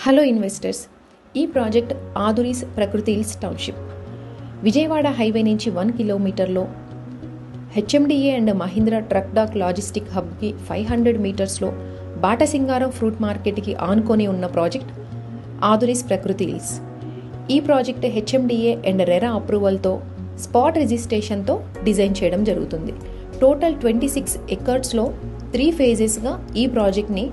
Hello investors, ఈ project Aadhuris Prakruthi hills township Vijayawada highway నుంచి 1 కిలోమీటర్లో HMDA and Mahindra truck dock logistic హబ్కి 500 మీటర్స్లో బాటసింగారం ఫ్రూట్ మార్కెట్కి ఆనుకొని ఉన్న ప్రాజెక్ట్ ఆదురీస్ ప్రకృతి హిల్స్. ఈ ప్రాజెక్ట్ హెచ్ఎండిఏ అండ్ రెరా అప్రూవల్తో స్పాట్ రిజిస్ట్రేషన్తో డిజైన్ చేయడం జరుగుతుంది. టోటల్ 26 ఎకర్స్లో 3 ఫేజెస్గా ఈ ప్రాజెక్ట్ని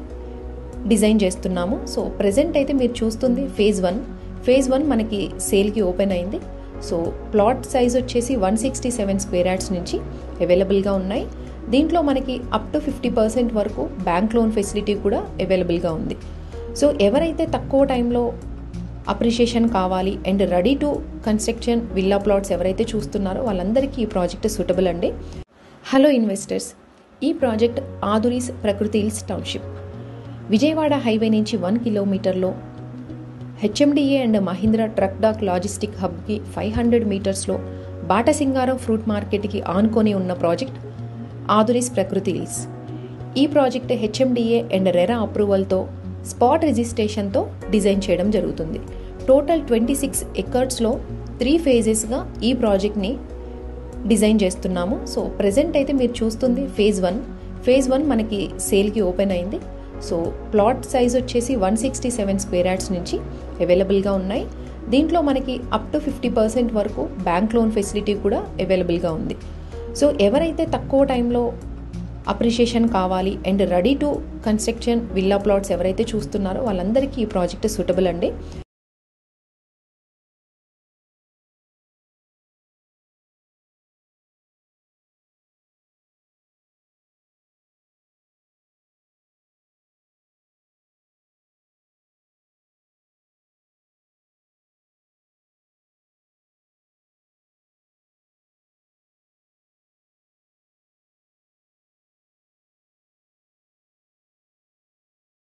డిజైన్ చేస్తున్నాము. సో ప్రెజెంట్ అయితే మీరు చూస్తుంది ఫేజ్ 1 మనకి సేల్కి ఓపెన్ అయింది. సో ప్లాట్ సైజ్ వచ్చేసి 167 స్క్వేర్ యార్డ్స్ నుంచి అవైలబుల్గా ఉన్నాయి. దీంట్లో మనకి అప్ టు 50% వరకు బ్యాంక్ లోన్ ఫెసిలిటీ కూడా అవైలబుల్గా ఉంది. సో ఎవరైతే తక్కువ టైంలో అప్రిషియేషన్ కావాలి and ready to construction villa plots ఎవరైతే చూస్తున్నారో వాళ్ళందరికీ ఈ ప్రాజెక్ట్ సూటబుల్ అండి. హలో ఇన్వెస్టర్స్, ఈ project Aadhuris Prakruthi hills township Vijayawada highway నుంచి 1 కిలోమీటర్లో HMDA and Mahindra truck dock logistic హబ్కి 500 మీటర్స్లో బాటసింగారం ఫ్రూట్ మార్కెట్కి ఆనుకొని ఉన్న ప్రాజెక్ట్ ఆదురీస్ ప్రకృతి హిల్స్. ఈ ప్రాజెక్ట్ హెచ్ఎండిఏ అండ్ రెరా అప్రూవల్తో స్పాట్ రిజిస్ట్రేషన్తో డిజైన్ చేయడం జరుగుతుంది. టోటల్ 26 ఎకర్స్లో 3 ఫేజెస్గా ఈ ప్రాజెక్ట్ని డిజైన్ చేస్తున్నాము. సో ప్రెజెంట్ అయితే మీరు చూస్తుంది ఫేజ్ 1 మనకి సేల్కి ఓపెన్ అయింది. సో ప్లాట్ సైజ్ వచ్చేసి 167 స్క్వేర్ యార్డ్స్ నుంచి అవైలబుల్గా ఉన్నాయి. దీంట్లో మనకి అప్ టు 50% వరకు బ్యాంక్ లోన్ ఫెసిలిటీ కూడా అవైలబుల్గా ఉంది. సో ఎవరైతే తక్కువ టైంలో అప్రిషియేషన్ కావాలి and ready to construction villa plots ఎవరైతే చూస్తున్నారో వాళ్ళందరికీ ఈ ప్రాజెక్ట్ సూటబుల్ అండి.